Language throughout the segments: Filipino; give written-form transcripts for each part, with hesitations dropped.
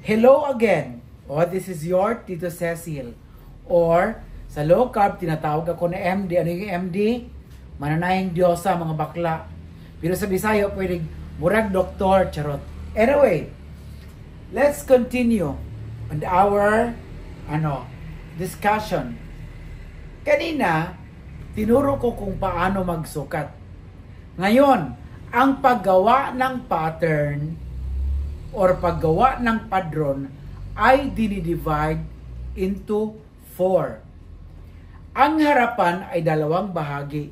Hello again. This is your Tito Cecil. Or, sa low carb, tinatawag ako na MD. Ano yung MD? Mananayang Diyosa, mga bakla. Pero sa Bisaya, pwedeng murag doktor, charot. Anyway, let's continue on our discussion. Kanina, tinuro ko kung paano magsukat. Ngayon, ang paggawa ng pattern or paggawa ng padron ay dinidivide into 4. Ang harapan ay dalawang bahagi.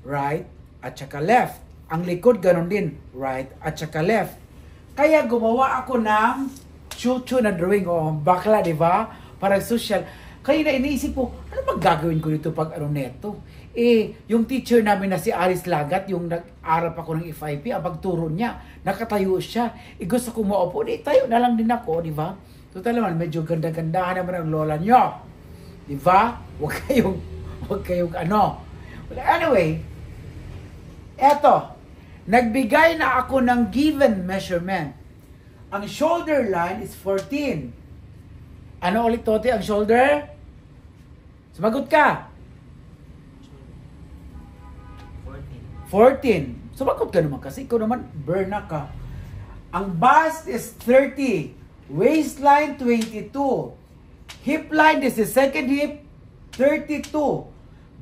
Right at saka left. Ang likod ganon din. Right at saka left. Kaya gumawa ako ng chuchu na drawing. Bakla, di ba? Parang social. Kaya na iniisip ko, ano bang gagawin ko dito pag neto? Yung teacher namin na si Aris Lagat, yung nag-aral pa ko ng FIP, ang pagturo niya, nakatayo siya. Gusto ko maupo, tayo na lang din ako, di ba? Total naman, medyo ganda-gandahan naman ang lola niyo. Di ba? Huwag kayong ano. Well, anyway, eto, nagbigay na ako ng given measurement. Ang shoulder line is 14. Ano ulit, Tote, ang shoulder? Sumagot ka. 14. Sumagot ka naman kasi ikaw naman, burna ka. Ang bust is 30. Waistline, 22. Hip line, this is second hip, 32.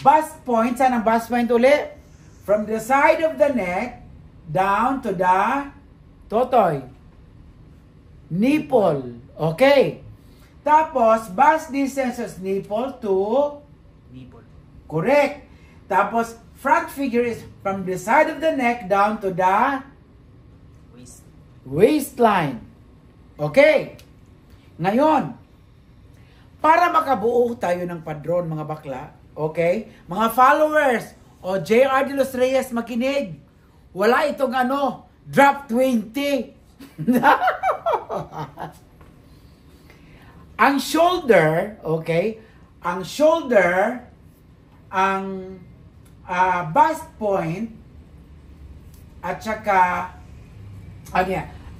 Bust point, saan ang bust point ulit? From the side of the neck, down to the totoy. Nipple. Okay. Tapos, bust distance is nipple to Nipple. Correct. Tapos, front figure is from the side of the neck down to the waistline. Okay. Ngayon, para makabuo tayo ng padron, mga bakla, okay? Mga followers o JR de los Reyes, makinig. Wala itong drop 20. Ang shoulder, okay? Ang shoulder, ang bust point, at saka,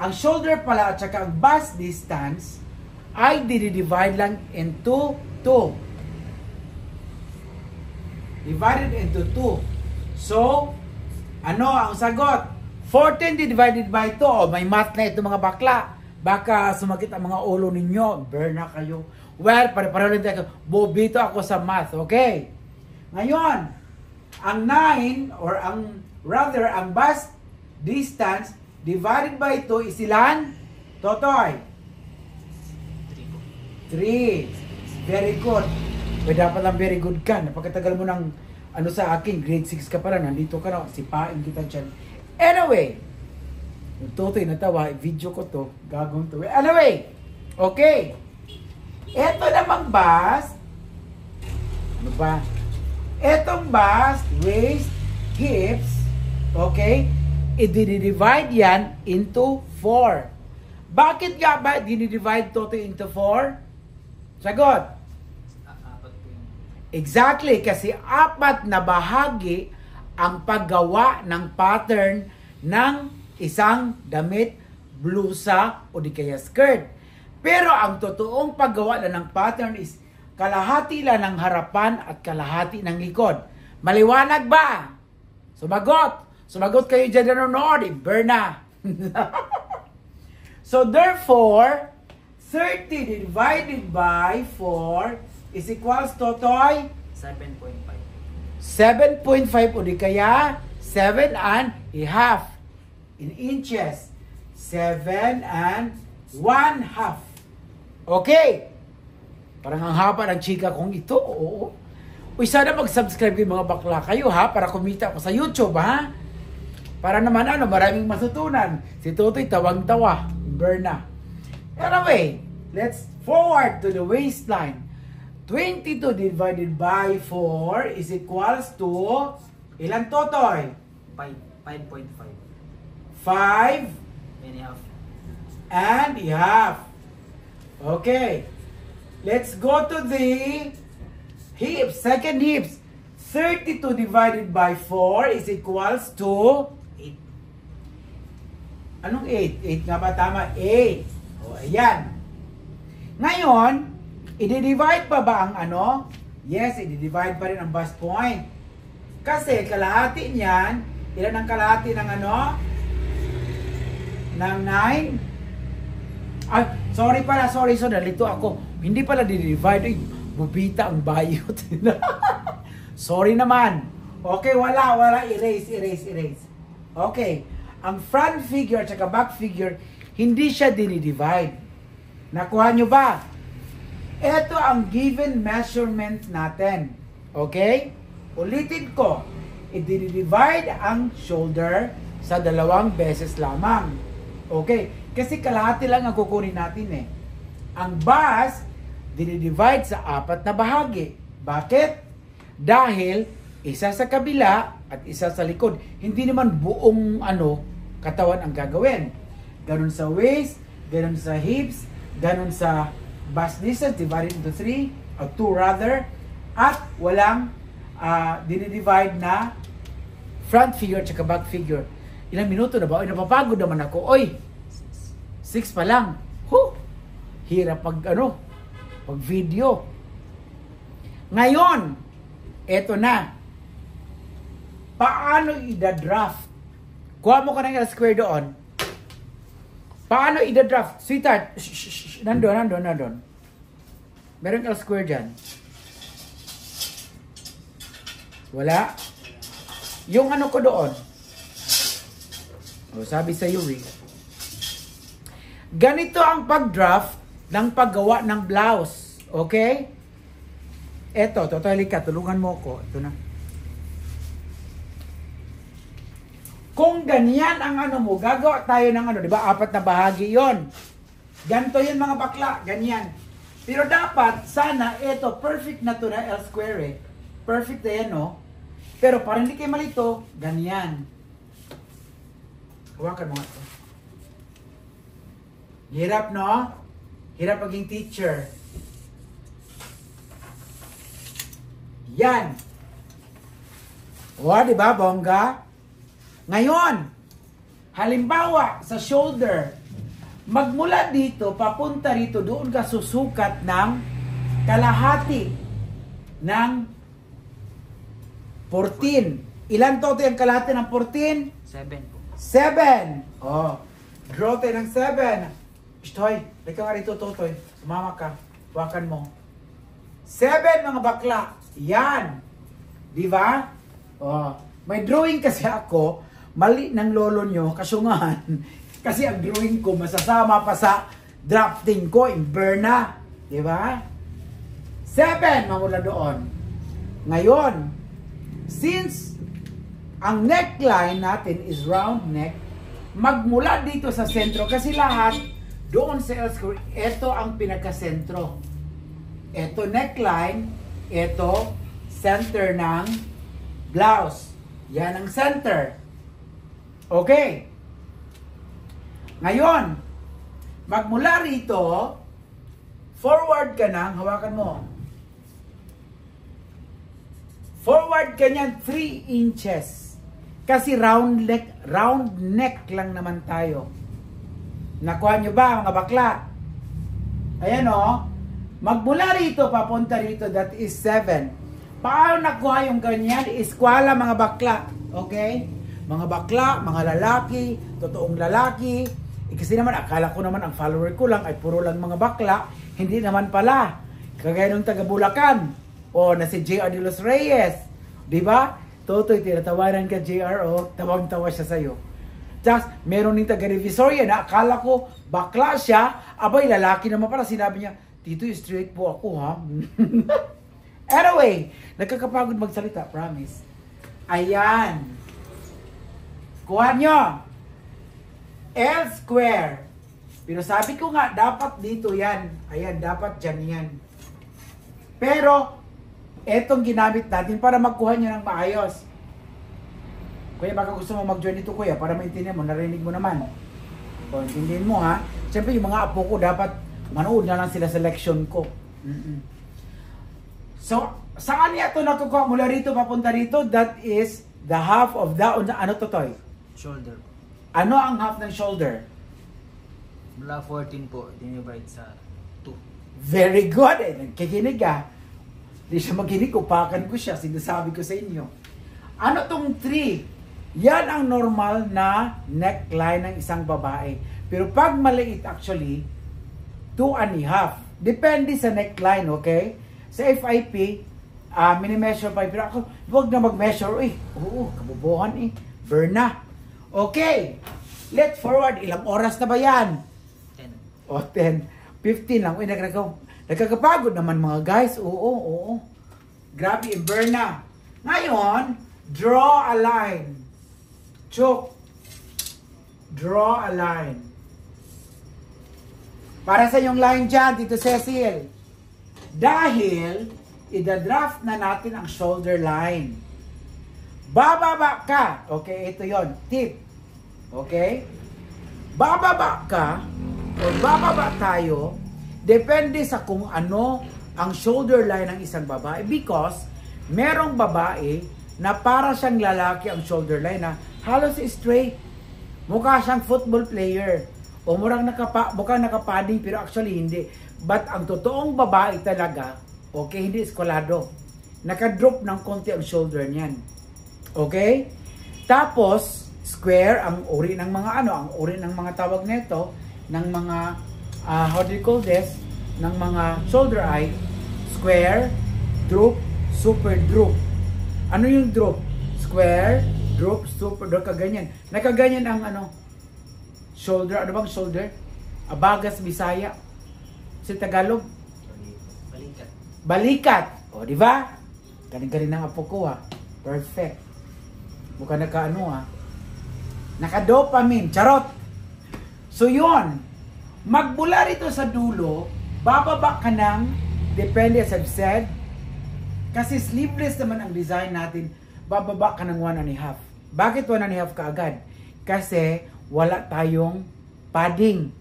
ang shoulder pala, at saka ang bust distance, ay dinidivide lang into 2. Divided into 2. So, ang sagot? 14 divided by 2. May math na ito, mga bakla. Baka sumakit ang mga ulo ninyo. Burn na kayo. Well, pare-pareho lang tayo. Bobito ako sa math, okay? Ngayon, ang 9, or ang bust distance divided by 2 is ilan? Totoy? 3. Very good. Dapat lang very good ka. Napagkatagal mo ng sa akin, grade 6 ka pa lang. Nandito ka na. Sipain kita dyan. Anyway, yung Totoy natawa, video ko to. Gagawin to. Anyway, okay. Ito namang bust. Ano ba? Etong bust, waist, hips, okay, i-divide yan into 4. Bakit nga ba dinidivide to into 4? Sagot. Exactly, kasi 4 na bahagi ang paggawa ng pattern ng isang damit, blusa, o di kaya skirt. Pero ang totoong paggawa na ng pattern is kalahati lang ng harapan at kalahati ng likod. Maliwanag ba? Sumagot. Sumagot kayo dyan na nanonood. Berna. So therefore, 30 divided by 4 is equals to, Toy? 7.5. 7.5 o di kaya 7 and a half in inches. 7 and 1/2. Okay. Parang ang haba ng chika kong ito. Oo. Uy, sana mag-subscribe kayo mga bakla kayo ha, para kumita ko sa YouTube ha. Para naman maraming masutunan. Si Totoy tawang-tawa. Berna. Anyway, let's forward to the waistline. 22 divided by 4 is equals to ilan, Totoy? 5.5. 5 and a half. And a half. Okay. Let's go to the hips. Second hips. 32 divided by 4 is equals to 8. Anong 8? 8 nga ba? Tama. 8. O, ayan. Ngayon, i-divide pa ba ang ano? Yes, i-divide pa rin ang bust point. Kasi kalahati niyan, ilan ang kalahati ng ano? Ng 9? Ay, sorry, nalito ako. Hindi pala di-divide. Ay, bubita ang bayot. Sorry naman. Okay, wala. Erase. Okay. Ang front figure at back figure, hindi siya dinidivide. Nakuha nyo ba? Ito ang given measurement natin. Okay? Ulitin ko. I-divide ang shoulder sa 2 beses lamang. Okay? Kasi kalahati lang ang kukunin natin eh. Ang bust, dinidivide sa 4 na bahagi. Bakit? Dahil isa sa kabila at isa sa likod. Hindi naman buong katawan ang gagawin. Ganun sa waist, ganun sa hips, ganun sa bust distance, divided into 3, or 2 rather, at walang dinidivide na front figure at back figure. Ilang minuto na ba? Oy, napapagod naman ako. Oy, 6 pa lang. Hirap pag video. Ngayon, eto na. Paano i-draft? Kuha mo ka ng L-square doon. Paano i-draft? Sweetheart, nandun. Meron L-square dyan. Wala. Yung ko doon. Sabi sa Yuri. Ganito ang pag-draft ng paggawa ng blouse. Okay? Eto, totally ka. Tulungan mo ko. Ito na. Kung ganyan ang mo, gagawa tayo ng di ba? 4 na bahagi yon. Ganito yun mga bakla. Ganyan. Pero dapat, sana, ito, perfect na to na L-square eh. Perfect na yan, no? Pero para hindi kayo malito, ganyan. Hawakan mo nga ito. Hirap, no? Hirap maging teacher. Yan. O, di ba, bongga? Ngayon, halimbawa, sa shoulder, magmula dito, papunta rito, doon ka susukat ng kalahati ng 14. Ilan to yung kalahati ng 14? 7 po. 7. Oh, draw tayo ng 7. Toy, ikaw nga rito, Totoy. Sumama ka. Wakan mo. 7 mga bakla. Yan. Di ba? Oh, may drawing kasi ako. Mali ng lolo nyo, kasungahan. Kasi ang drawing ko masasama pa sa drafting ko in Berna. Di ba? 7 mamula doon. Ngayon, since ang neckline natin is round neck, magmula dito sa sentro, kasi lahat doon sa L-square, ito ang pinakasentro. Ito neckline, ito center ng blouse. Yan ang center. Okay. Ngayon, magmula rito, forward ka nang, hawakan mo. Forward ka niyan 3 inches. Kasi round neck lang naman tayo. Nakuha nyo ba mga bakla? Ayan o. Magmula rito, papunta rito, that is 7. Paano nakuha yung ganyan? Iskwala mga bakla. Okay? Mga bakla, mga lalaki, totoong lalaki. Kasi naman, akala ko naman ang follower ko lang ay puro lang mga bakla. Hindi naman pala. Kagaya nung taga Bulacan. O na si JR de los Reyes. Diba? Totoy, tinatawanan ka JR. O, tawag-tawa siya sa'yo. Tapos, meron ng taga Divisoria na akala ko bakla siya. Abay, lalaki naman pala. Sinabi niya, Tito, straight po ako ha. Anyway, nagkakapagod magsalita, promise. Ayan. Kuha nyo. L square. Pero sabi ko nga, dapat dito yan. Ayan, dapat dyan yan. Pero, etong ginamit natin para magkuha nyo ng maayos. Kuya, baka gusto mo mag-join dito, kuya, para maintindihan mo, narinig mo naman. O, intindihin mo, ha? Siyempre, yung mga apo ko, dapat manood na lang sila sa leksyon ko. So, saan niya ito nakukuha? Mula rito, papunta rito, that is the half of the, ano to, Toy? Shoulder. Ano ang half ng shoulder? Mula 14 po, dinivide sa 2. Very good. Eh, nagkikinig ah. Di siya makinig, upakan ko siya. Sinasabi ko sa inyo. Ano tong 3? Yan ang normal na neckline ng isang babae. Pero pag maliit actually, 2.5. Depende sa neckline, okay? Sa FIP, mini-measure pa. Pero ako, huwag na mag-measure. Oo, kabubuhan Burn na. Okay. Let's forward. Ilang oras na ba yan? 10. O, 10. 15 lang. Uy, nagkakapagod naman mga guys. Oo. Grabe, burn na. Ngayon, draw a line. Chok. Draw a line. Para sa yung line dyan, Tito Cecil. Dahil, ida-draft na natin ang shoulder line. Bababa ka. Okay, ito yon tip. Okay? Bababa ka, o bababa tayo, depende sa kung ano ang shoulder line ng isang babae. Because, merong babae na para siyang lalaki ang shoulder line na halos straight. Mukha siyang football player. O mukhang nakapading pero actually hindi. But ang totoong babae talaga, okay, hindi eskwalado. Nakadrop ng konti ang shoulder niyan. Okay? Tapos, square ang uri ng mga ang uri ng mga tawag nito, ng mga, how do you call this? Ng mga shoulder eye, square, droop, super droop. Ano yung droop? Square, droop, super droop, kaganyan. Nakaganyan ang shoulder, ano bang shoulder? Abagas, Bisaya. Sa Tagalog? Balikat. Balikat. O, di ba? Galing-galing ng apo ko Perfect. Mukha naka-dopamine. Charot. So, yun. Magbula rito sa dulo, bababa ka ng, depende as I've said, kasi sleeveless naman ang design natin, bababa ka ng 1.5. Bakit 1.5 ka agad? Kasi wala tayong padding.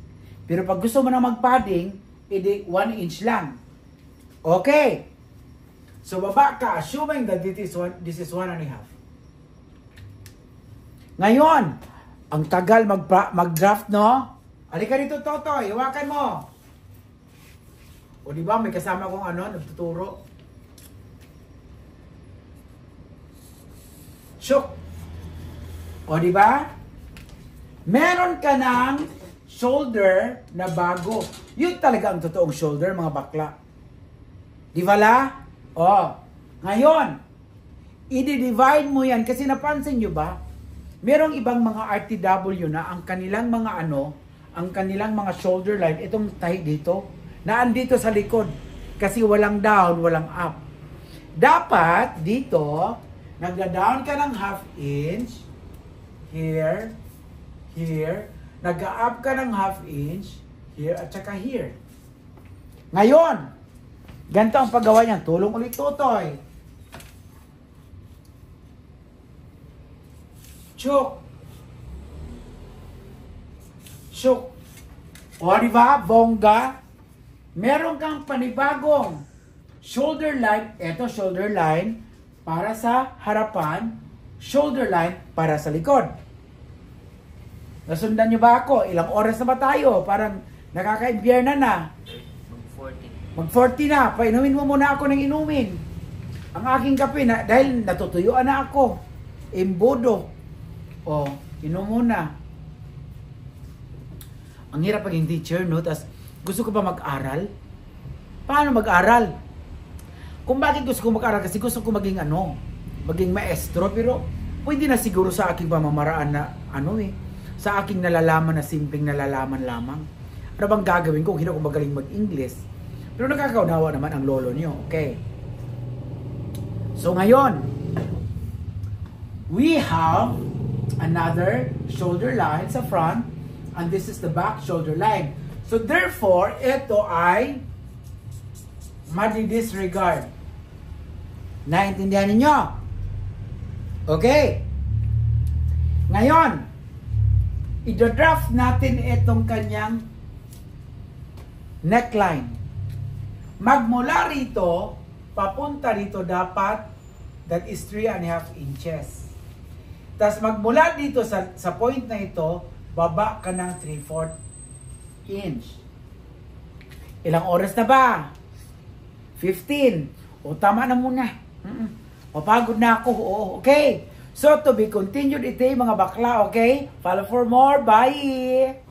Pero pag gusto mo na mag-padding, edi 1 inch lang. Okay. So baba ka, assuming that this is 1.5. Ngayon, ang tagal mag-draft, no? Halika dito, Totoy. Hawakan mo. O diba, may kasama kong nagtuturo. Shook. O diba? Meron ka ng shoulder na bago. Yun talaga ang totoong shoulder, mga bakla. Di ba la? O. Ngayon, i-divide mo yan kasi napansin nyo ba? Merong ibang mga RTW na ang kanilang mga ang kanilang mga shoulder line, itong tahi dito, na andito sa likod. Kasi walang down, walang up. Dapat, dito, nagda-down ka ng 1/2 inch, here, here, nag-up ka ng 1/2 inch, here, at saka here. Ngayon, ganito ang paggawa niyan. Tulong ulit, Totoy. Chuk. Chuk. O, di ba? Bongga. Meron kang panibagong shoulder line. Ito, shoulder line para sa harapan. Shoulder line para sa likod. Nasundan nyo ba ako? Ilang oras na ba tayo? Parang nakaka-imbierna na. Mag-40 na. Painumin mo muna ako ng inumin. Ang aking kape, dahil natutuyuan na ako. Imbodo. O, inom muna. Ang hirap paging teacher, no? Tapos, gusto ko pa mag-aral? Paano mag-aral? Kung bakit gusto ko mag-aral? Kasi gusto ko maging maging maestro. Pero, pwede na siguro sa aking pamamaraan na, sa aking nalalaman na simpleng nalalaman lamang. Ano bang gagawin ko kung hindi ako magaling mag-English? Pero nakakaunawa naman ang lolo niyo. Okay. So, ngayon, we have another shoulder line sa front, and this is the back shoulder line. So therefore, ito ay madi-disregard. Naintindihan ninyo? Okay. Ngayon, i-draft natin itong kanyang neckline. Magmula rito, papunta rito dapat, that is 3.5 inches. Tapos magmula dito sa point na ito, baba ka ng 3/4 inch. Ilang oras na ba? 15. O, tama na muna. Mapagod na ako. Oo, okay. So, to be continued ito mga bakla, okay? Follow for more. Bye!